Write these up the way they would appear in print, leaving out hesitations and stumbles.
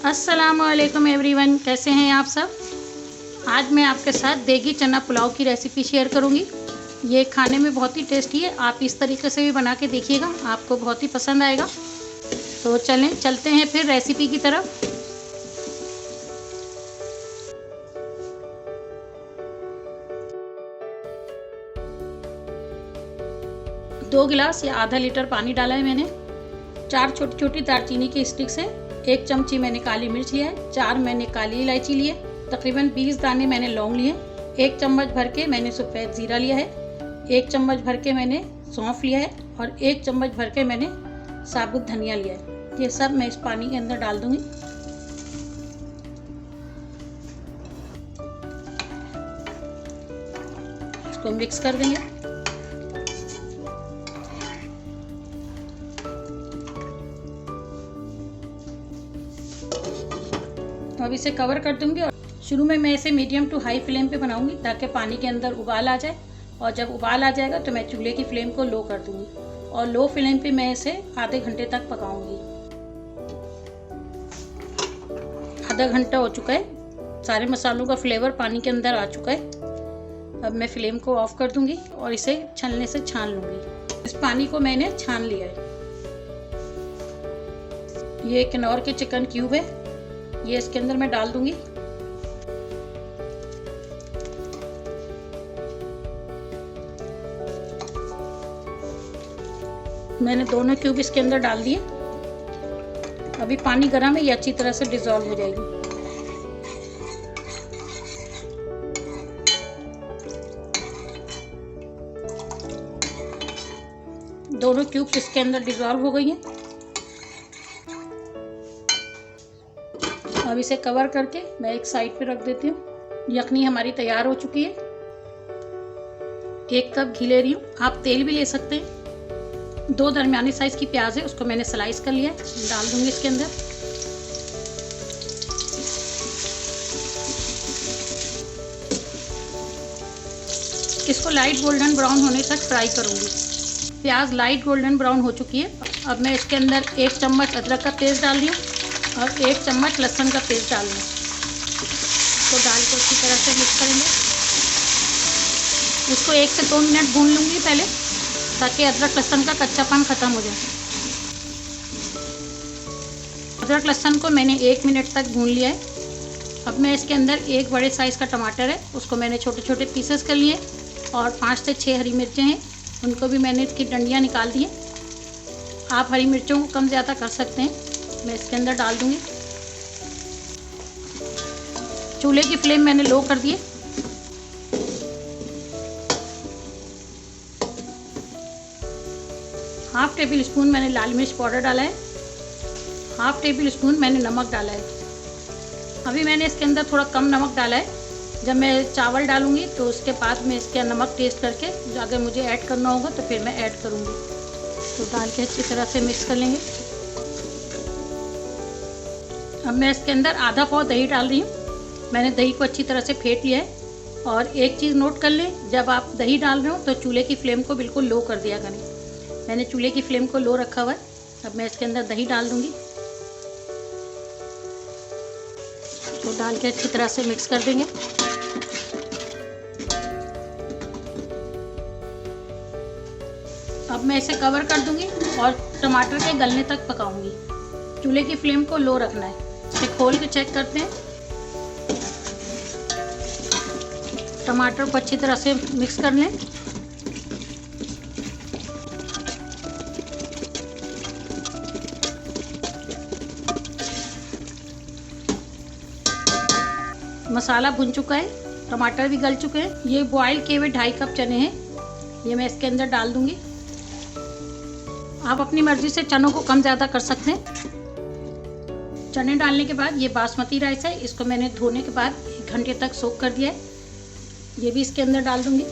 अस्सलामुअलैकुम एवरीवन, कैसे हैं आप सब। आज मैं आपके साथ देगी चना पुलाव की रेसिपी शेयर करूंगी। ये खाने में बहुत ही टेस्टी है। आप इस तरीके से भी बना के देखिएगा, आपको बहुत ही पसंद आएगा। तो चलते हैं फिर रेसिपी की तरफ। दो गिलास या आधा लीटर पानी डाला है मैंने। 4 छोटी छोटी दालचीनी की स्टिक्स है। 1 चमची मैंने काली मिर्च लिया है। 4 मैंने काली इलायची ली है। तकरीबन 20 दाने मैंने लौंग लिए। 1 चम्मच भर के मैंने सफ़ेद ज़ीरा लिया है। 1 चम्मच भर के मैंने सौंफ लिया है और 1 चम्मच भर के मैंने साबुत धनिया लिया है। ये सब मैं इस पानी के अंदर डाल दूंगी। इसको मिक्स कर देंगे। तो अब इसे कवर कर दूंगी और शुरू में मैं इसे मीडियम टू हाई फ्लेम पे बनाऊंगी ताकि पानी के अंदर उबाल आ जाए। और जब उबाल आ जाएगा तो मैं चूल्हे की फ्लेम को लो कर दूंगी और लो फ्लेम पे मैं इसे आधे घंटे तक पकाऊंगी। आधा घंटा हो चुका है। सारे मसालों का फ्लेवर पानी के अंदर आ चुका है। अब मैं फ्लेम को ऑफ कर दूंगी और इसे छलने से छान लूंगी। इस पानी को मैंने छान लिया है। ये किन्नौर के चिकन क्यूब है, ये इसके अंदर मैं डाल दूंगी। मैंने दोनों क्यूब इसके अंदर डाल दिए। अभी पानी गर्म है, ये अच्छी तरह से डिसॉल्व हो जाएगी। दोनों क्यूब्स इसके अंदर डिसॉल्व हो गई हैं। अब इसे कवर करके मैं एक साइड पे रख देती हूँ। यखनी हमारी तैयार हो चुकी है। 1 कप घी ले रही हूँ, आप तेल भी ले सकते हैं। 2 दरमियानी साइज की प्याज है, उसको मैंने स्लाइस कर लिया है, डाल दूंगी इसके अंदर। इसको लाइट गोल्डन ब्राउन होने तक फ्राई करूंगी। प्याज लाइट गोल्डन ब्राउन हो चुकी है। अब मैं इसके अंदर 1 चम्मच अदरक का पेस्ट डाल रही हूँ और 1 चम्मच लहसुन का पेस्ट डाल दूँ। तो डाल को अच्छी तरह से मिक्स करेंगे। इसको 1 से 2 मिनट भून लूँगी पहले, ताकि अदरक लहसुन का कच्चापन ख़त्म हो जाए। अदरक लहसुन को मैंने 1 मिनट तक भून लिया है। अब मैं इसके अंदर 1 बड़े साइज़ का टमाटर है, उसको मैंने छोटे छोटे पीसेस कर लिए और 5 से 6 हरी मिर्चें हैं, उनको भी मैंने इसकी डंडियाँ निकाल दी हैं। आप हरी मिर्चों को कम ज़्यादा कर सकते हैं। मैं इसके अंदर डाल दूंगी। चूल्हे की फ्लेम मैंने लो कर दी है। हाफ टेबल स्पून मैंने लाल मिर्च पाउडर डाला है। हाफ टेबल स्पून मैंने नमक डाला है। अभी मैंने इसके अंदर थोड़ा कम नमक डाला है। जब मैं चावल डालूंगी तो उसके बाद मैं इसके नमक टेस्ट करके अगर मुझे ऐड करना होगा तो फिर मैं ऐड करूंगी। तो डाल के अच्छी तरह से मिक्स कर लेंगे। अब मैं इसके अंदर आधा पाव दही डाल रही हूँ। मैंने दही को अच्छी तरह से फेंट लिया है। और एक चीज़ नोट कर लें, जब आप दही डाल रहे हो तो चूल्हे की फ्लेम को बिल्कुल लो कर दिया करें। मैंने चूल्हे की फ्लेम को लो रखा हुआ है। अब मैं इसके अंदर दही डाल दूंगी। तो डाल के अच्छी तरह से मिक्स कर देंगे। अब मैं इसे कवर कर दूंगी और टमाटर के गलने तक पकाऊंगी। चूल्हे की फ्लेम को लो रखना है। इसे खोल के चेक करते हैं। टमाटर को अच्छी तरह से मिक्स कर लें। मसाला भुन चुका है, टमाटर भी गल चुके हैं। ये बॉईल किए हुए 2.5 कप चने हैं, ये मैं इसके अंदर डाल दूंगी। आप अपनी मर्जी से चनों को कम ज़्यादा कर सकते हैं। चने डालने के बाद ये बासमती राइस है, इसको मैंने धोने के बाद 1 घंटे तक सोक कर दिया है। ये भी इसके अंदर डाल दूंगी।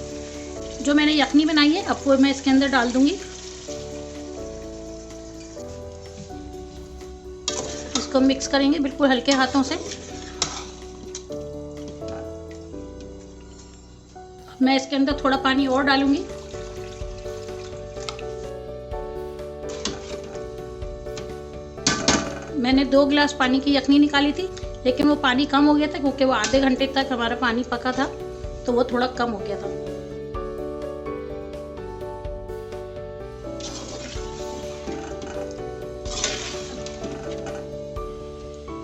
जो मैंने यखनी बनाई है अब वो मैं इसके अंदर डाल दूंगी। इसको मिक्स करेंगे बिल्कुल हल्के हाथों से। मैं इसके अंदर थोड़ा पानी और डालूंगी। मैंने 2 गिलास पानी की यखनी निकाली थी, लेकिन वो पानी कम हो गया था क्योंकि वो आधे घंटे तक हमारा पानी पका था, तो वो थोड़ा कम हो गया था।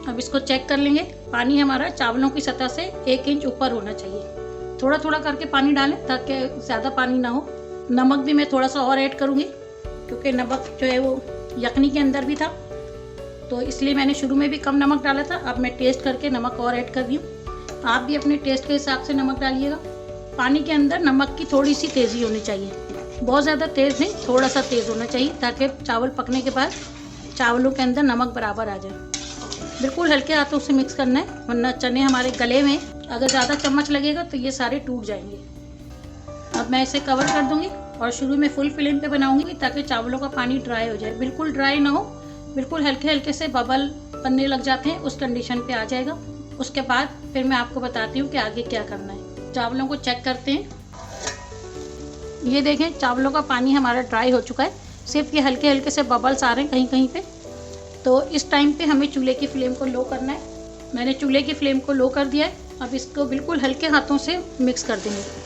अब इसको चेक कर लेंगे। पानी हमारा चावलों की सतह से 1 इंच ऊपर होना चाहिए। थोड़ा थोड़ा करके पानी डालें ताकि ज़्यादा पानी ना हो। नमक भी मैं थोड़ा सा और ऐड करूँगी क्योंकि नमक जो है वो यखनी के अंदर भी था, तो इसलिए मैंने शुरू में भी कम नमक डाला था। अब मैं टेस्ट करके नमक और ऐड कर रही हूँ। आप भी अपने टेस्ट के हिसाब से नमक डालिएगा। पानी के अंदर नमक की थोड़ी सी तेज़ी होनी चाहिए, बहुत ज़्यादा तेज़ नहीं, थोड़ा सा तेज़ होना चाहिए ताकि चावल पकने के बाद चावलों के अंदर नमक बराबर आ जाए। बिल्कुल हल्के हाथों से मिक्स करना है, वरना चने हमारे गले में अगर ज़्यादा चम्मच लगेगा तो ये सारे टूट जाएंगे। अब मैं इसे कवर कर दूंगी और शुरू में फुल फ्लेम पे बनाऊंगी ताकि चावलों का पानी ड्राई हो जाए। बिल्कुल ड्राई ना हो, बिल्कुल हल्के हल्के से बबल बनने लग जाते हैं, उस कंडीशन पे आ जाएगा। उसके बाद फिर मैं आपको बताती हूँ कि आगे क्या करना है। चावलों को चेक करते हैं। ये देखें, चावलों का पानी हमारा ड्राई हो चुका है, सिर्फ ये हल्के हल्के से बबल्स आ रहे हैं कहीं कहीं पे। तो इस टाइम पे हमें चूल्हे की फ्लेम को लो करना है। मैंने चूल्हे की फ्लेम को लो कर दिया है। अब इसको बिल्कुल हल्के हाथों से मिक्स कर देंगे।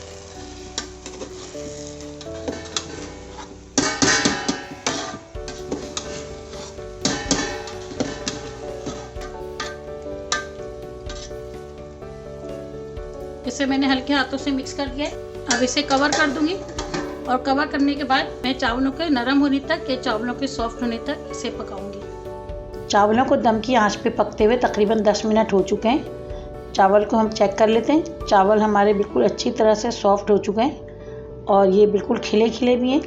इसे मैंने हल्के हाथों से मिक्स कर दिया है। अब इसे कवर कर दूंगी और कवर करने के बाद मैं चावलों के नरम होने तक या चावलों के सॉफ्ट होने तक इसे पकाऊंगी। चावलों को दम की आंच पे पकते हुए तकरीबन 10 मिनट हो चुके हैं। चावल को हम चेक कर लेते हैं। चावल हमारे बिल्कुल अच्छी तरह से सॉफ्ट हो चुके हैं और ये बिल्कुल खिले खिले भी हैं।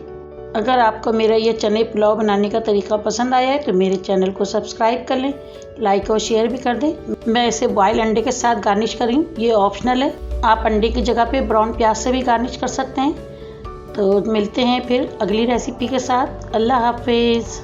अगर आपको मेरा ये चने पुलाव बनाने का तरीका पसंद आया है तो मेरे चैनल को सब्सक्राइब कर लें, लाइक और शेयर भी कर दें। मैं इसे बॉयल अंडे के साथ गार्निश कर रही हूँ, ये ऑप्शनल है। आप अंडे की जगह पे ब्राउन प्याज से भी गार्निश कर सकते हैं। तो मिलते हैं फिर अगली रेसिपी के साथ। अल्लाह हाफिज़।